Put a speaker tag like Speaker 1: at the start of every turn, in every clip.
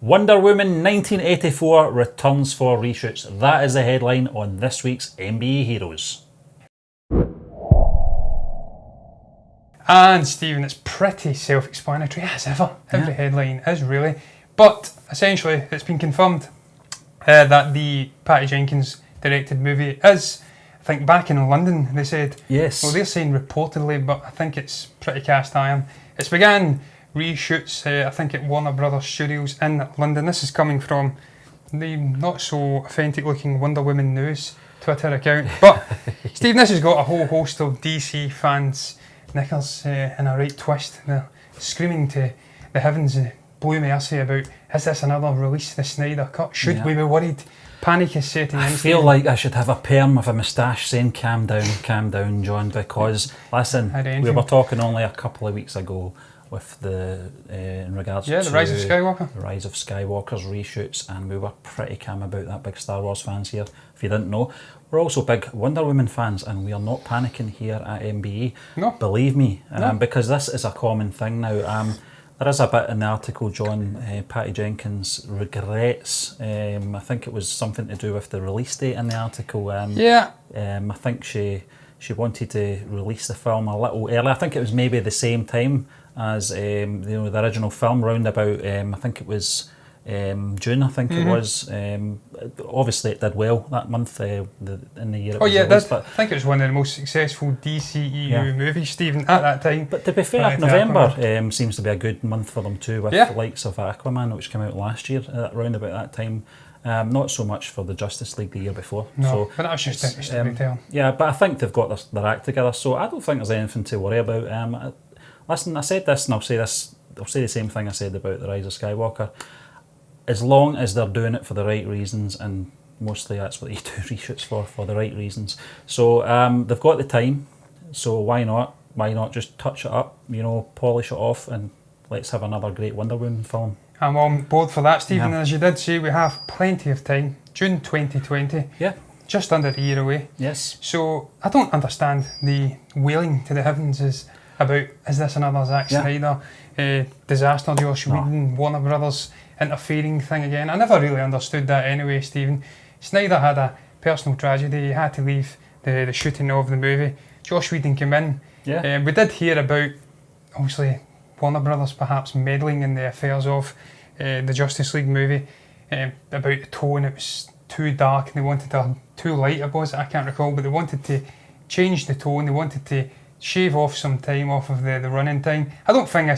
Speaker 1: Wonder Woman 1984 returns for reshoots. That is the headline on this week's MBE Heroes.
Speaker 2: And Stephen, it's pretty self-explanatory as ever. Every headline is really. But essentially, it's been confirmed that the Patty Jenkins directed movie is, I think, back in London, they said.
Speaker 1: Yes.
Speaker 2: Well, they're saying reportedly, but I think it's pretty cast iron. It's began reshoots, I think, at Warner Brothers Studios in London. This is coming from the not so authentic looking Wonder Woman News Twitter account. But Stephen, this has got a whole host of DC fans knickers in a right twist. They're screaming to the heavens, Blue Mercy, about, is this another release, the Snyder Cut? Should we be worried? Panic is setting in.
Speaker 1: I feel like I should have a perm with a moustache saying calm down, John, because listen, we were talking only a couple of weeks ago with the in regards to
Speaker 2: the Rise of Skywalker.
Speaker 1: The Rise of Skywalker's reshoots, and we were pretty calm about that, big Star Wars fans here. If you didn't know, we're also big Wonder Woman fans, and we are not panicking here at MBE.
Speaker 2: No.
Speaker 1: Believe me, because this is a common thing now. There is a bit in the article, John, Patty Jenkins regrets, I think it was something to do with the release date in the article. I think she wanted to release the film a little earlier. I think it was maybe the same time as the original film, round about, I think it was June, I think it was. Obviously it did well that month in the year it was released.
Speaker 2: I think it was one of the most successful DCEU movies, Stephen, at that time.
Speaker 1: But to be fair, November seems to be a good month for them too, with the likes of Aquaman, which came out last year, around about that time. Not so much for the Justice League the year before.
Speaker 2: No,
Speaker 1: so,
Speaker 2: but that was just a storytelling.
Speaker 1: Yeah, but I think they've got their act together, so I don't think there's anything to worry about. Listen, I said this, and I'll say the same thing I said about the Rise of Skywalker. As long as they're doing it for the right reasons, and mostly that's what you do reshoots for the right reasons. So they've got the time, so why not? Why not just touch it up, polish it off, and let's have another great Wonder Woman film. I'm
Speaker 2: on board for that, Stephen. As you did say, we have plenty of time. June 2020.
Speaker 1: Yeah.
Speaker 2: Just under a year away.
Speaker 1: Yes.
Speaker 2: So I don't understand the wailing to the heavens is this another Zack Snyder disaster, Josh Whedon, Warner Brothers interfering thing again? I never really understood that anyway, Stephen. Snyder had a personal tragedy. He had to leave the shooting of the movie. Josh Whedon came in.
Speaker 1: Yeah.
Speaker 2: We did hear about, obviously, Warner Brothers perhaps meddling in the affairs of the Justice League movie, about the tone. It was too dark and they wanted too light, I can't recall, but they wanted to change the tone. They wanted to shave off some time off of the running time. I don't think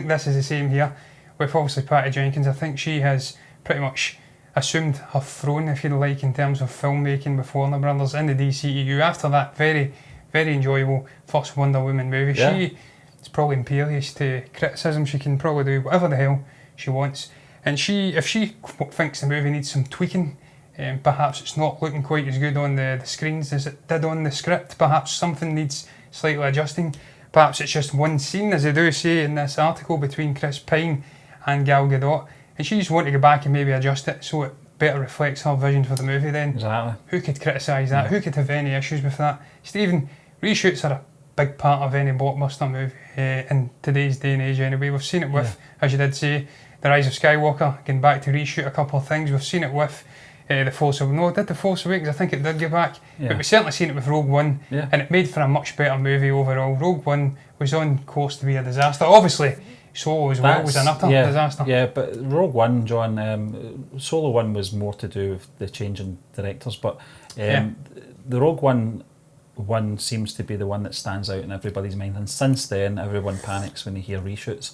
Speaker 2: this is the same here with obviously Patty Jenkins. I think she has pretty much assumed her throne, if you like, in terms of filmmaking with Warner Brothers in the DCEU after that very, very enjoyable first Wonder Woman movie. She is probably impervious to criticism. She can probably do whatever the hell she wants. And if she thinks the movie needs some tweaking, perhaps it's not looking quite as good on the screens as it did on the script, perhaps something needs slightly adjusting, perhaps it's just one scene, as they do say in this article, between Chris Pine and Gal Gadot, and she just wanted to go back and maybe adjust it so it better reflects her vision for the movie. Then
Speaker 1: exactly,
Speaker 2: who could criticise that? Who could have any issues with that? Stephen, reshoots are a big part of any blockbuster movie in today's day and age anyway. We've seen it with, as you did say, The Rise of Skywalker, getting back to reshoot a couple of things. We've seen it with The Force Awakens. No, it did The Force Awakens, I think it did get back. But we've certainly seen it with Rogue One, and it made for a much better movie overall. Rogue One was on course to be a disaster. Obviously, Solo as well was an utter disaster.
Speaker 1: Yeah, but Rogue One, John, Solo 1 was more to do with the change in directors, but the Rogue One seems to be the one that stands out in everybody's mind, and since then everyone panics when they hear reshoots.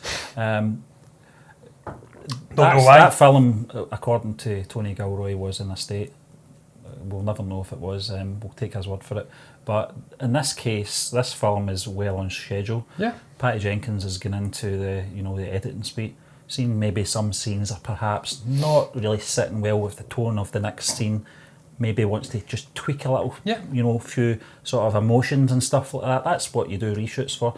Speaker 1: That film, according to Tony Gilroy, was in a state. We'll never know if it was. We'll take his word for it. But in this case, this film is well on schedule.
Speaker 2: Yeah.
Speaker 1: Patty Jenkins has gone into the editing suite, seen maybe some scenes are perhaps not really sitting well with the tone of the next scene. Maybe wants to just tweak a little, few sort of emotions and stuff like that. That's what you do reshoots for.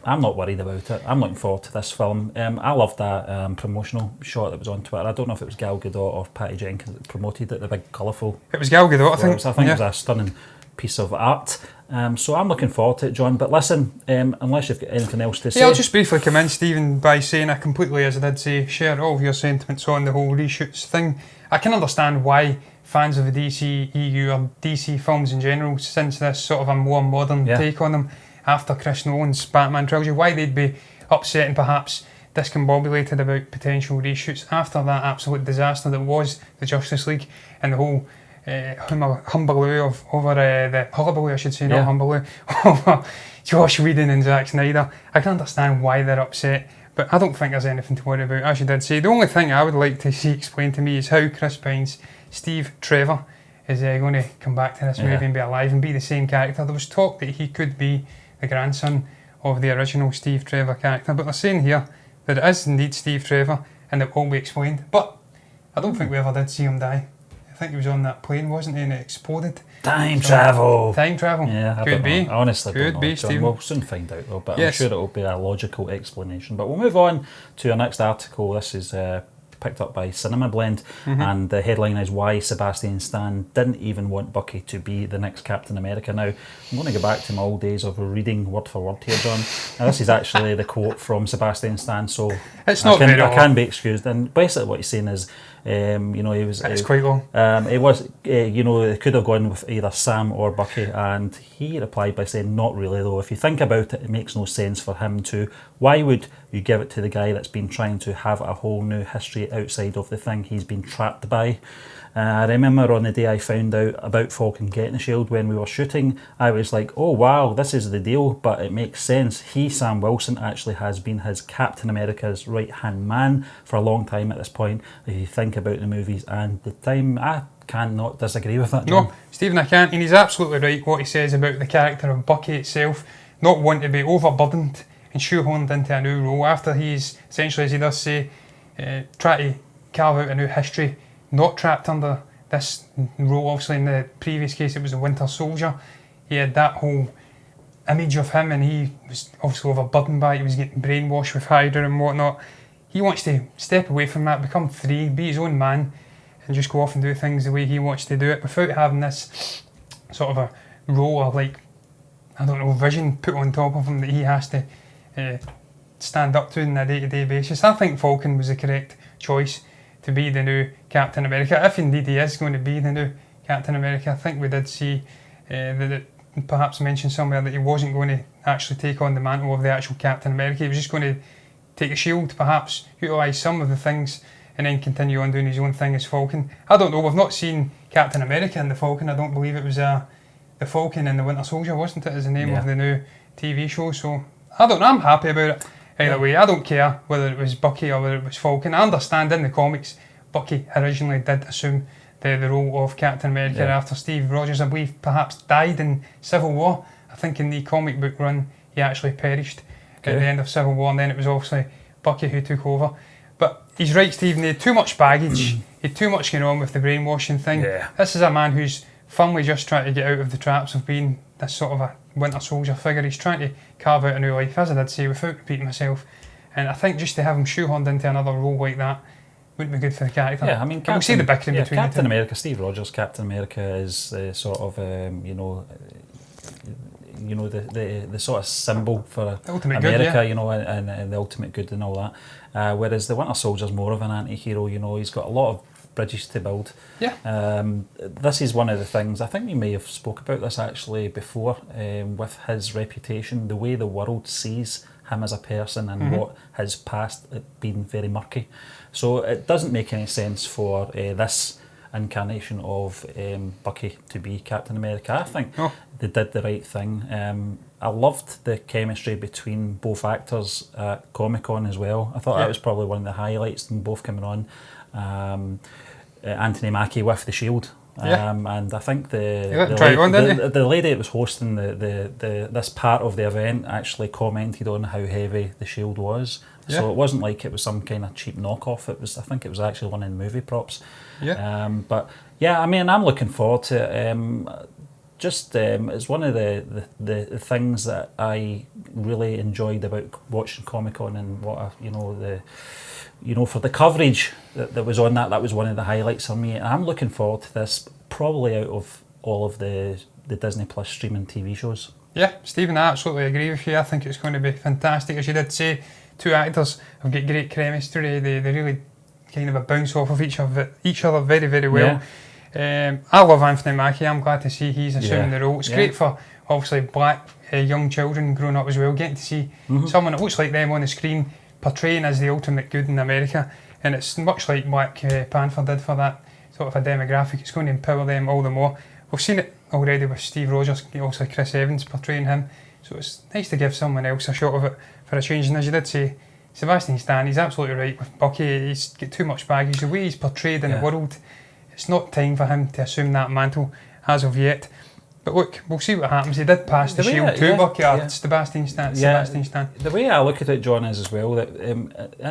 Speaker 1: I'm not worried about it. I'm looking forward to this film. I loved that promotional shot that was on Twitter. I don't know if it was Gal Gadot or Patty Jenkins that promoted it, the big colourful...
Speaker 2: It was Gal Gadot, I think.
Speaker 1: I think it was a stunning piece of art. So I'm looking forward to it, John. But listen, unless you've got anything else to say.
Speaker 2: Yeah, I'll just briefly come in, Stephen, by saying I completely, as I did say, share all of your sentiments on the whole reshoots thing. I can understand why fans of the DCEU or DC films in general, since this sort of a more modern take on them after Chris Nolan's Batman trilogy, why they'd be upset and perhaps discombobulated about potential reshoots after that absolute disaster that was the Justice League and the whole hullabaloo over Josh Whedon and Zack Snyder. I can understand why they're upset, but I don't think there's anything to worry about. As you did say, the only thing I would like to see explained to me is how Chris Pine's Steve Trevor is going to come back to this movie and be alive and be the same character. There was talk that he could be the grandson of the original Steve Trevor character, but they're saying here that it is indeed Steve Trevor and it will be explained. But I don't think we ever did see him die. I think he was on that plane, wasn't he, and it exploded.
Speaker 1: Time travel.
Speaker 2: Yeah,
Speaker 1: I honestly don't know.
Speaker 2: Be,
Speaker 1: John. We'll soon find out though, but I'm sure it'll be a logical explanation. But we'll move on to our next article. This is picked up by Cinema Blend, and the headline is why Sebastian Stan didn't even want Bucky to be the next Captain America. Now, I'm going to go back to my old days of reading word for word here, John. Now, this is actually the quote from Sebastian Stan, so
Speaker 2: it's not
Speaker 1: I can be excused. And basically what he's saying is, he was...
Speaker 2: It's quite long.
Speaker 1: It was, they could have gone with either Sam or Bucky, and he replied by saying, not really though. If you think about it, it makes no sense for him to. Why would you give it to the guy that's been trying to have a whole new history outside of the thing he's been trapped by? I remember on the day I found out about Falcon getting a shield when we were shooting, I was like, oh wow, this is the deal, but it makes sense. Sam Wilson, actually has been his Captain America's right-hand man for a long time at this point, if you think about the movies and the time. I cannot disagree with that, John.
Speaker 2: No, Stephen, I can't, and he's absolutely right what he says about the character of Bucky itself, not wanting to be overburdened and shoehorned into a new role after he's, essentially, as he does say, try to carve out a new history, not trapped under this role. Obviously in the previous case it was the Winter Soldier. He had that whole image of him and he was obviously overburdened by it. He was getting brainwashed with Hydra and whatnot. He wants to step away from that, become free, be his own man and just go off and do things the way he wants to do it without having this sort of a role or vision put on top of him that he has to stand up to on a day-to-day basis. I think Falcon was the correct choice to be the new Captain America, if indeed he is going to be the new Captain America. I think we did see that it perhaps mentioned somewhere that he wasn't going to actually take on the mantle of the actual Captain America. He was just going to take a shield, perhaps utilise some of the things and then continue on doing his own thing as Falcon. I don't know, we've not seen Captain America in the Falcon. I don't believe it was the Falcon and the Winter Soldier, wasn't it, as the name of the new TV show. So I don't know, I'm happy about it. Either way, I don't care whether it was Bucky or whether it was Falcon. I understand in the comics, Bucky originally did assume the role of Captain America after Steve Rogers, I believe, perhaps died in Civil War. I think in the comic book run, he actually perished at the end of Civil War, and then it was obviously Bucky who took over. But he's right, Stephen, he had too much baggage, he had too much going on with the brainwashing thing. Yeah. This is a man who's firmly just trying to get out of the traps of being this sort of a Winter Soldier figure. He's trying to carve out a new life, as I did say, without repeating myself. And I think just to have him shoehorned into another role like that wouldn't be good for the character.
Speaker 1: Yeah, I mean,
Speaker 2: we'll see the bickering between
Speaker 1: Captain America, Steve Rogers, Captain America is sort of, the sort of symbol for
Speaker 2: ultimate
Speaker 1: America,
Speaker 2: good,
Speaker 1: and the ultimate good and all that. Whereas the Winter Soldier's more of an anti-hero. He's got a lot of bridges to build.
Speaker 2: Yeah.
Speaker 1: This is one of the things, I think we may have spoke about this actually before, with his reputation, the way the world sees him as a person and what his past been very murky. So it doesn't make any sense for this incarnation of Bucky to be Captain America. I think they did the right thing. I loved the chemistry between both actors at Comic-Con as well. I thought that was probably one of the highlights, them both coming on. Anthony Mackie with the shield. And I think the lady that was hosting this part of the event actually commented on how heavy the shield was. Yeah. So it wasn't like it was some kind of cheap knockoff. I think it was actually one of the movie props. Yeah. But yeah, I mean, I'm looking forward to it. It's one of the things that I really enjoyed about watching Comic-Con and for the coverage that was on that was one of the highlights for me. And I'm looking forward to this, probably out of all of the the Disney Plus streaming TV shows.
Speaker 2: Yeah, Stephen, I absolutely agree with you. I think it's going to be fantastic. As you did say, two actors have got great chemistry. They really kind of a bounce off of each other very, very well. I love Anthony Mackie. I'm glad to see he's assuming the role. It's great for obviously black young children growing up as well, getting to see someone that looks like them on the screen portraying as the ultimate good in America. And it's much like Black Panther did for that sort of a demographic. It's going to empower them all the more. We've seen it already with Steve Rogers, also Chris Evans portraying him. So it's nice to give someone else a shot of it for a change. And as you did say, Sebastian Stan, he's absolutely right with Bucky. He's got too much baggage. The way he's portrayed in the world, it's not time for him to assume that mantle as of yet. But look, we'll see what happens. He did pass the shield to Bucky, Sebastian Stan.
Speaker 1: The way I look at it, John, is as well that in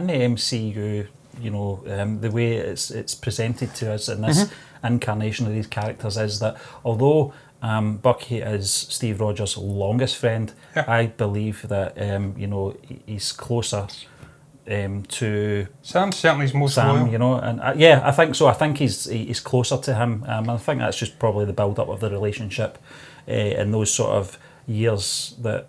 Speaker 1: the MCU, you know, the way it's presented to us in this incarnation of these characters is that although Bucky is Steve Rogers' longest friend, I believe that you know, he's closer to
Speaker 2: Sam's certainly his most
Speaker 1: Sam,
Speaker 2: loyal.
Speaker 1: you know, and I think so. I think he's closer to him. I think that's just probably the build up of the relationship in those sort of years that,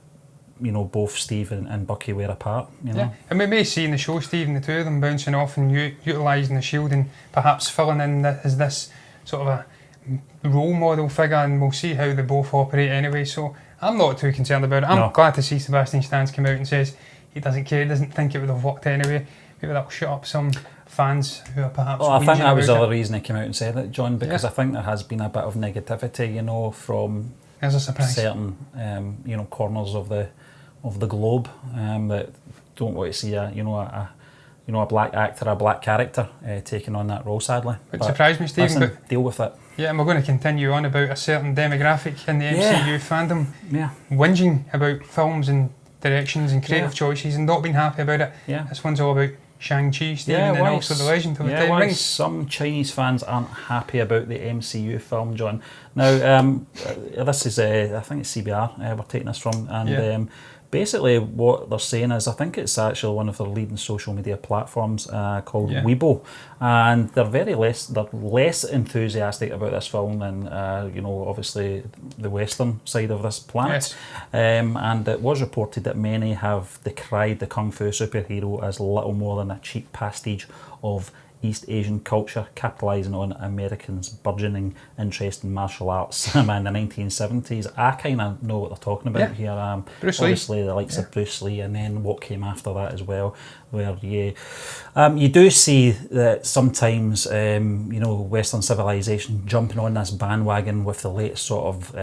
Speaker 1: you know, both Steve and Bucky were apart. You know?
Speaker 2: And we may see in the show, Steve, and the two of them bouncing off and utilising the shield and perhaps filling in as this sort of a role model figure, and we'll see how they both operate anyway. So I'm not too concerned about it. I'm glad to see Sebastian Stan come out and says he doesn't care, he doesn't think it would have worked anyway. Maybe that'll shut up some fans who are perhaps.
Speaker 1: Well, I think that was the other reason he came out and said it, John, because I think there has been a bit of negativity, you know, from certain you know, corners of the globe that don't want to see a black actor, a black character taking on that role, sadly.
Speaker 2: It surprised me, Stephen. But
Speaker 1: deal with it.
Speaker 2: Yeah, and we're going to continue on about a certain demographic in the MCU fandom, whinging about films and directions and creative choices and not being happy about it. This one's all about Shang-Chi, Stephen, and also the Legend of the Ten Rings.
Speaker 1: Some Chinese fans aren't happy about the MCU film, John. Now, this is, I think it's CBR we're taking this from, and basically what they're saying is, I think it's actually one of their leading social media platforms called Weibo, and they're less enthusiastic about this film than you know, obviously the Western side of this planet. And it was reported that many have decried the Kung Fu superhero as little more than a cheap pastiche of East Asian culture, capitalising on Americans' burgeoning interest in martial arts in the 1970s. I kind of know what they're talking about here.
Speaker 2: Bruce Lee.
Speaker 1: Obviously, the likes of Bruce Lee, and then what came after that as well, where you do see that sometimes, you know, Western civilization jumping on this bandwagon with the latest sort of,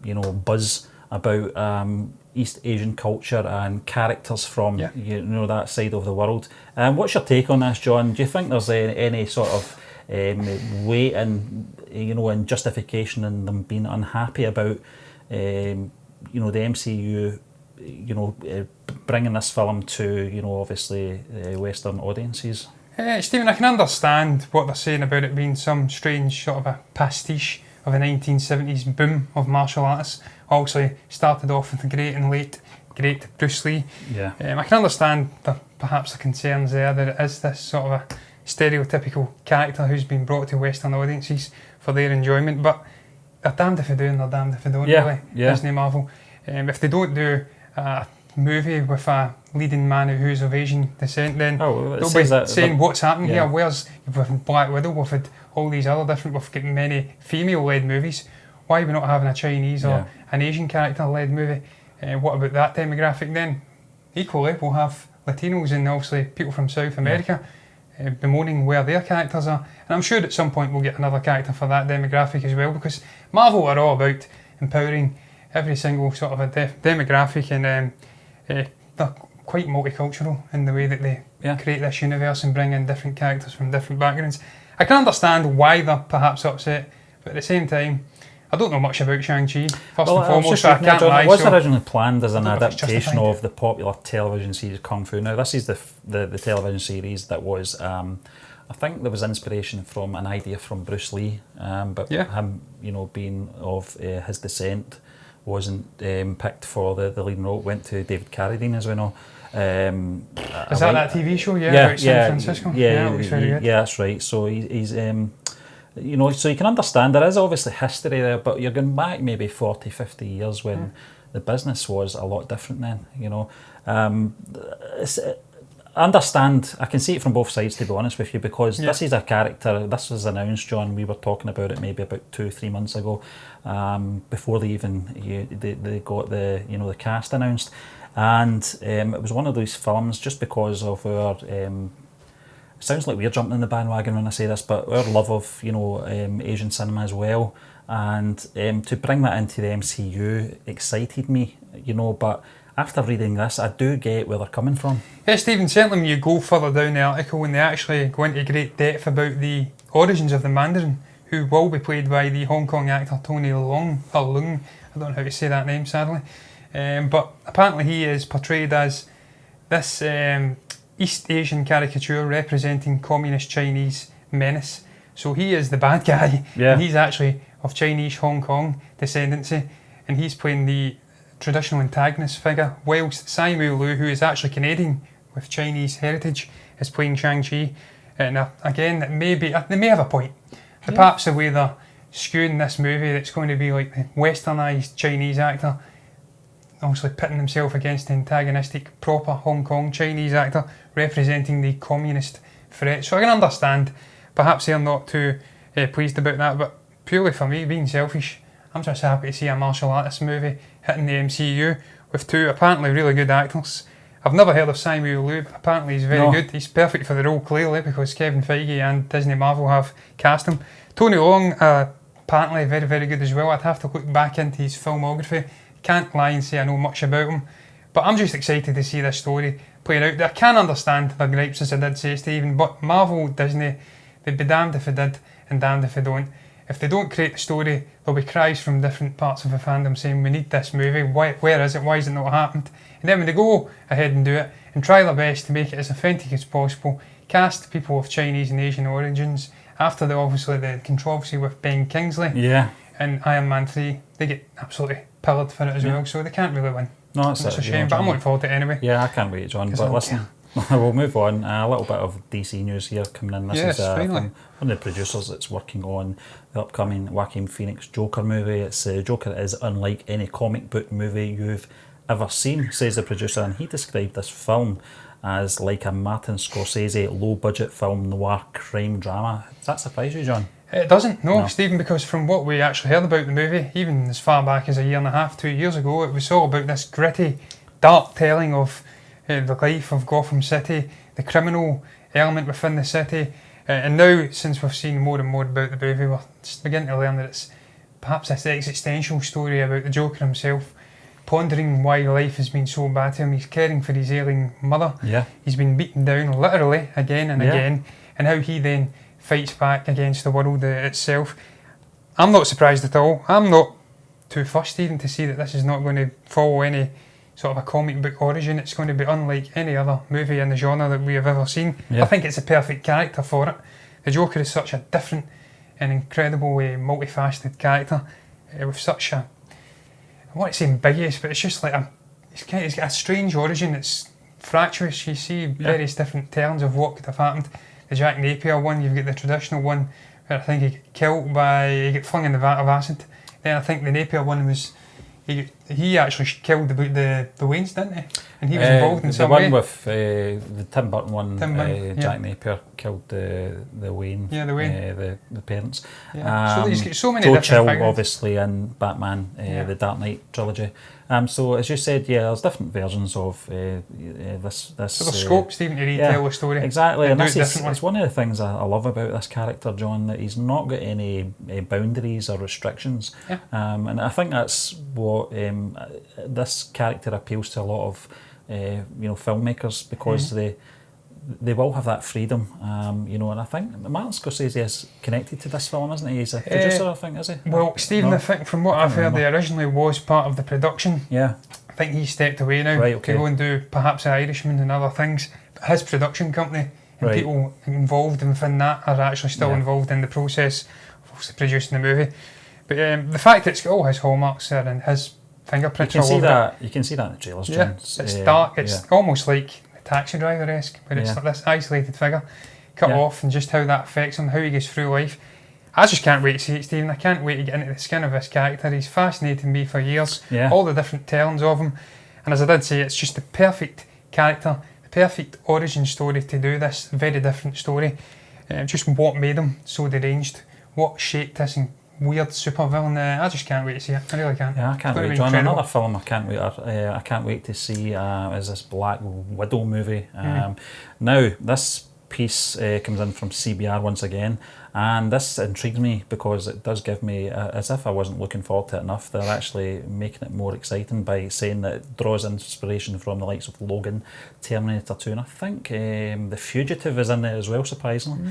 Speaker 1: you know, buzz about East Asian culture and characters from you know, that side of the world. What's your take on this, John? Do you think there's any sort of weight and, you know, and justification in them being unhappy about you know, the MCU, you know, bringing this film to, you know, obviously Western audiences?
Speaker 2: Stephen, I can understand what they're saying about it being some strange sort of a pastiche of the 1970s boom of martial artists. Obviously started off with the great Bruce Lee. I can understand perhaps the concerns there that it is this sort of a stereotypical character who's been brought to Western audiences for their enjoyment, but they're damned if they do and they're damned if they don't, really. Disney, Marvel. If they don't do a movie with a leading man who's of Asian descent, then they'll be saying what's happening here. Where's with Black Widow? We've had all these other different, we've got many female-led movies. Why are we not having a Chinese or an Asian character-led movie? What about that demographic then? Equally, we'll have Latinos and obviously people from South America bemoaning where their characters are. And I'm sure at some point we'll get another character for that demographic as well, because Marvel are all about empowering every single sort of a demographic, and they're quite multicultural in the way that they create this universe and bring in different characters from different backgrounds. I can understand why they're perhaps upset, but at the same time, I don't know much about Shang-Chi, first and foremost, so I can't lie.
Speaker 1: It was originally planned as an adaptation of the popular television series Kung Fu. Now, this is the television series that was, I think there was inspiration from an idea from Bruce Lee, but him, you know, being of his descent, wasn't picked for the leading role. It went to David Carradine, as we know.
Speaker 2: Is that TV show? About San Francisco?
Speaker 1: Yeah, it was very good. Yeah, that's right. So he's you know, so you can understand there is obviously history there, but you're going back maybe 40, 50 years when the business was a lot different then, you know. I understand, I can see it from both sides, to be honest with you, because this is a character, this was announced, John, we were talking about it maybe about 2-3 months ago, before they even, they got the, you know, the cast announced, and it was one of those films, just because of our, it sounds like we're jumping in the bandwagon when I say this, but our love of, you know, Asian cinema as well, and to bring that into the MCU excited me, you know, but after reading this, I do get where they're coming from.
Speaker 2: Yeah, Stephen, certainly when you go further down the article, when they actually go into great depth about the origins of the Mandarin, who will be played by the Hong Kong actor Tony Leung. I don't know how to say that name, sadly. But apparently he is portrayed as this East Asian caricature representing communist Chinese menace. So he is the bad guy, and he's actually of Chinese Hong Kong descendancy, and he's playing the traditional antagonist figure, whilst Simu Liu, who is actually Canadian with Chinese heritage, is playing Shang-Chi. And again, they may have a point. Perhaps the way they're skewing this movie, it's going to be like the westernised Chinese actor, obviously pitting himself against the antagonistic, proper Hong Kong Chinese actor, representing the communist threat. So I can understand, perhaps they're not too pleased about that, but purely for me, being selfish, I'm just happy to see a martial artist movie hitting the MCU with two apparently really good actors. I've never heard of Simu Liu, but apparently he's very good. He's perfect for the role, clearly, because Kevin Feige and Disney Marvel have cast him. Tony Leung, apparently very, very good as well. I'd have to look back into his filmography. Can't lie and say I know much about him. But I'm just excited to see this story playing out. I can understand their gripes, as I did say, Stephen, but Marvel, Disney, they'd be damned if they did and damned if they don't. If they don't create the story, there'll be cries from different parts of the fandom saying, we need this movie, where is it, why has it not happened? And then when they go ahead and do it, and try their best to make it as authentic as possible, cast people of Chinese and Asian origins, after obviously the controversy with Ben Kingsley and Iron Man 3, they get absolutely pillared for it as well, so they can't really win.
Speaker 1: No, that's
Speaker 2: a shame, but I'm looking forward to it anyway.
Speaker 1: Yeah, I can't wait, John, but listen, we'll move on. A little bit of DC news here coming in. This is from one of the producers that's working on the upcoming Joaquin Phoenix Joker movie. It's Joker is unlike any comic book movie you've ever seen, says the producer, and he described this film as like a Martin Scorsese low-budget film noir crime drama. Does that surprise you, John?
Speaker 2: It doesn't, no, Stephen, because from what we actually heard about the movie, even as far back as a year and a half, 2 years ago, it was all about this gritty, dark telling of the life of Gotham City, the criminal element within the city, and now, since we've seen more and more about the movie, we're beginning to learn that it's perhaps this existential story about the Joker himself, pondering why life has been so bad to him. He's caring for his ailing mother. He's been beaten down literally again and again, and how he then fights back against the world itself. I'm not surprised at all. I'm not too fussed even to see that this is not going to follow any sort of a comic book origin. It's going to be unlike any other movie in the genre that we have ever seen. I think it's a perfect character for it. The Joker is such a different and incredible multifaceted character with such a, I want to say ambiguous, but it's just like it's got a strange origin. It's fractious. You see various different turns of what could have happened. The Jack Napier one, you've got the traditional one where I think he got flung in the vat of acid. Then I think the Napier one was he actually killed the Waynes, didn't he? And he was involved in some way.
Speaker 1: The one with the Tim Burton one, Jack Napier killed the Wayne, the parents.
Speaker 2: So he's got so many
Speaker 1: Joe
Speaker 2: different
Speaker 1: Chill,
Speaker 2: figures.
Speaker 1: Obviously, in Batman, the Dark Knight trilogy. So as you said, there's different versions of this. So
Speaker 2: there's scope, Stephen, to retell the story.
Speaker 1: Exactly, and it's one of the things I love about this character, John, that he's not got any boundaries or restrictions. And I think that's what this character appeals to a lot of filmmakers, because they will have that freedom, and I think Martin Scorsese is connected to this film, isn't he? He's a producer, I think, is he?
Speaker 2: Well, Stephen, I think from what I've heard, he originally was part of the production. I think he stepped away now to go and do perhaps The Irishman and other things. But his production company and people involved within that are actually still involved in the process of obviously producing the movie. But the fact that it's got all his hallmarks there and his fingerprints all over it.
Speaker 1: You can see that in the trailers, John.
Speaker 2: It's dark. It's almost like Taxi Driver-esque, where it's like this isolated figure cut off, and just how that affects him, how he goes through life. I just can't wait to see it, Stephen. I can't wait to get into the skin of this character. He's fascinated me for years.
Speaker 1: Yeah.
Speaker 2: All the different turns of him. And as I did say, it's just the perfect character, the perfect origin story to do this very different story. Just what made him so deranged, what shaped this weird supervillain. I just can't wait to see it. I really can't.
Speaker 1: Yeah, I can't wait. John, another film I can't wait. I can't wait to see is this Black Widow movie. Now this piece comes in from CBR once again, and this intrigues me because it does give me, as if I wasn't looking forward to it enough, they're actually making it more exciting by saying that it draws inspiration from the likes of Logan, Terminator 2, and I think The Fugitive is in there as well, surprisingly.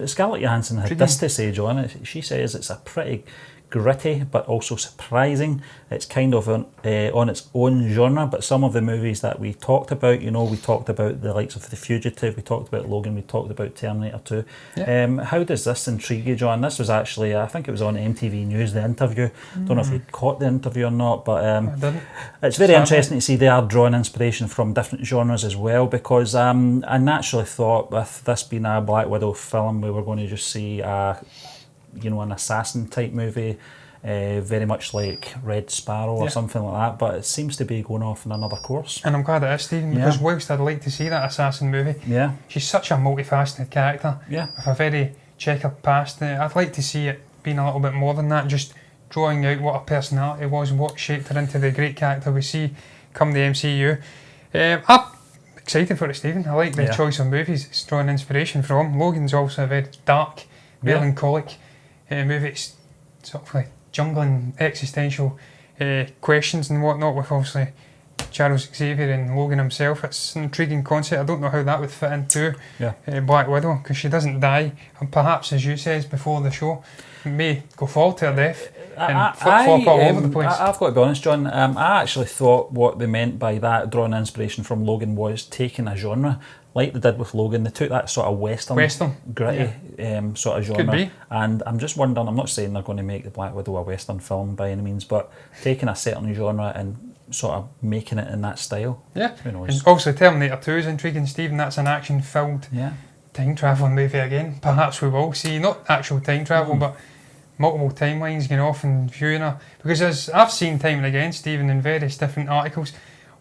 Speaker 1: Scarlett Johansson had this to say, John. She says it's a pretty gritty but also surprising. It's kind of on its own genre, but some of the movies that we talked about, we talked about the likes of The Fugitive, we talked about Logan, we talked about Terminator 2. Yeah. How does this intrigue you, John? This was actually, I think it was on MTV News, the interview. Don't know if you caught the interview or not, but
Speaker 2: I didn't.
Speaker 1: It's very interesting to see they are drawing inspiration from different genres as well, because I naturally thought with this being a Black Widow film, we were going to just see an assassin type movie, very much like Red Sparrow or something like that, but it seems to be going off in another course.
Speaker 2: And I'm glad it is, Stephen, because whilst I'd like to see that assassin movie, she's such a multifaceted character with a very checkered past. I'd like to see it being a little bit more than that, just drawing out what her personality was, what shaped her into the great character we see come the MCU. I'm excited for it, Stephen. I like the choice of movies it's drawing inspiration from. Logan's also a very dark, melancholic movie. It's sort of like jungling existential questions and whatnot, with obviously Charles Xavier and Logan himself. It's an intriguing concept. I don't know how that would fit into Black Widow, because she doesn't die, and perhaps, as you said before the show, may go forward to her death and flip-flop all over the place.
Speaker 1: I've got to be honest, John, I actually thought what they meant by that, drawing inspiration from Logan, was taking a genre like they did with Logan. They took that sort of western gritty sort of genre.
Speaker 2: Could be.
Speaker 1: And I'm just wondering, I'm not saying they're going to make the Black Widow a western film by any means, but taking a certain genre and sort of making it in that style.
Speaker 2: Yeah.
Speaker 1: Who knows?
Speaker 2: And obviously Terminator 2 is intriguing, Stephen. That's an action-filled time travelling movie again. Perhaps we will see, not actual time travel, but multiple timelines going off and viewing her. Because as I've seen time and again, Stephen, in various different articles,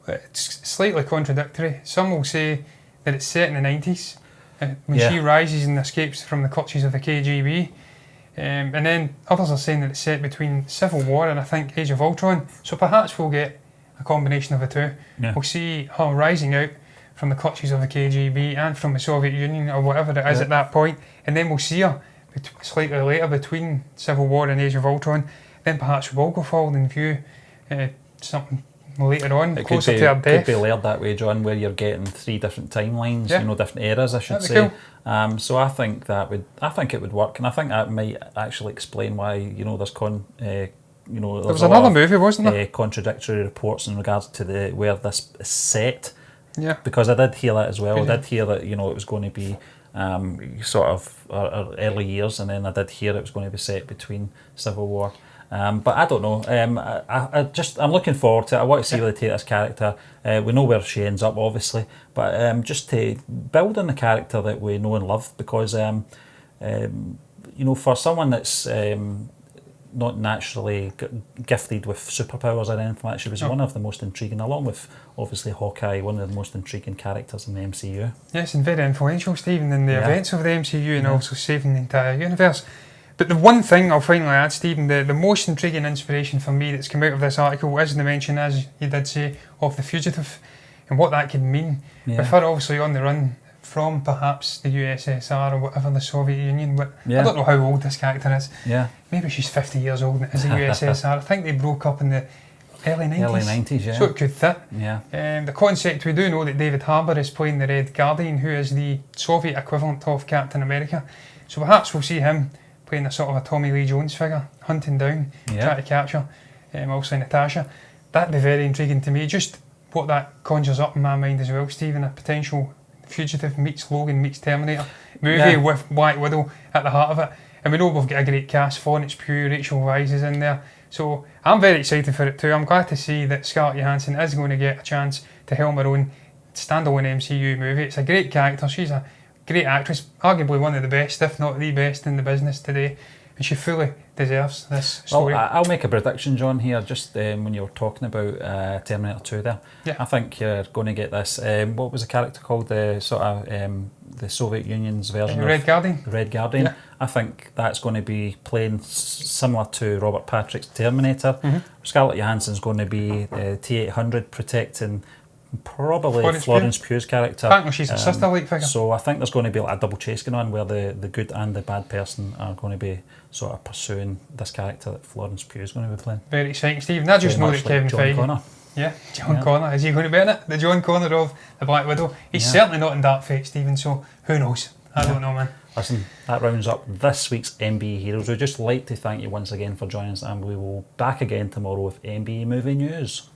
Speaker 2: it's slightly contradictory. Some will say that it's set in the 90s, when she rises and escapes from the clutches of the KGB. And then others are saying that it's set between Civil War and I think Age of Ultron. So perhaps we'll get a combination of the two. Yeah. We'll see her rising out from the clutches of the KGB and from the Soviet Union or whatever it is at that point. And then we'll see her slightly later between Civil War and Age of Ultron. Then perhaps we will go forward and view something later on, closer to her death.
Speaker 1: It could be layered that way, John, where you're getting 3 different timelines, different eras, I should say. Cool. So I think it would work, and I think that might actually explain why there's there was
Speaker 2: another movie, wasn't there?
Speaker 1: Contradictory reports in regards to where this is set.
Speaker 2: Yeah.
Speaker 1: Because I did hear that as well. I did hear that it was going to be sort of our early years, and then I did hear it was going to be set between Civil War. But I don't know. I'm looking forward to it. I want to see where they take this character. We know where she ends up, obviously, but just to build on the character that we know and love, because for someone that's not naturally gifted with superpowers or anything like that, she was one of the most intriguing, along with obviously Hawkeye, one of the most intriguing characters in the MCU. Yes,
Speaker 2: and very influential, Stephen, in the events of the MCU and also saving the entire universe. But the one thing I'll finally add, Stephen, the most intriguing inspiration for me that's come out of this article is the mention, as you did say, of The Fugitive and what that could mean. Yeah. With her obviously on the run from perhaps the USSR or whatever, the Soviet Union. But I don't know how old this character is. Yeah. Maybe she's 50 years old and it is the USSR. I think they broke up in the early 90s.
Speaker 1: Early 90s, yeah.
Speaker 2: So it could fit.
Speaker 1: Yeah.
Speaker 2: The concept, we do know that David Harbour is playing the Red Guardian, who is the Soviet equivalent of Captain America. So perhaps we'll see him playing a sort of a Tommy Lee Jones figure, hunting down, trying to catch her, also Natasha. That'd be very intriguing to me. Just what that conjures up in my mind as well, Stephen, a potential Fugitive meets Logan meets Terminator movie with Black Widow at the heart of it. And we know we've got a great cast. Florence Pugh, Rachel Weisz is in there. So I'm very excited for it too. I'm glad to see that Scarlett Johansson is going to get a chance to helm her own standalone MCU movie. It's a great character. She's a great actress, arguably one of the best, if not the best in the business today, and she fully deserves this story.
Speaker 1: Well, I'll make a prediction, John, here, just when you were talking about Terminator 2 there.
Speaker 2: Yeah.
Speaker 1: I think you're going to get this. What was the character called? The sort of the Soviet Union's version
Speaker 2: Red
Speaker 1: of
Speaker 2: Guardian.
Speaker 1: Red Guardian.
Speaker 2: Yeah.
Speaker 1: I think that's going to be playing similar to Robert Patrick's Terminator.
Speaker 2: Mm-hmm.
Speaker 1: Scarlett Johansson's going to be T-800 protecting probably
Speaker 2: Florence
Speaker 1: Florence Pugh's character.
Speaker 2: Apparently she's a sister-like figure.
Speaker 1: So I think there's going to be like a double chase going on where the good and the bad person are going to be sort of pursuing this character that Florence Pugh is going to be playing.
Speaker 2: Very exciting, Stephen. I just
Speaker 1: Very
Speaker 2: know
Speaker 1: much
Speaker 2: that
Speaker 1: like
Speaker 2: Kevin
Speaker 1: John
Speaker 2: Feige...
Speaker 1: Connor.
Speaker 2: Yeah, John Connor. Is he going to be in it? The John Connor of the Black Widow. He's certainly not in Dark Fate, Stephen, so who knows? I don't know, man.
Speaker 1: Listen, that rounds up this week's MBE Heroes. We'd just like to thank you once again for joining us, and we will be back again tomorrow with MBE Movie News.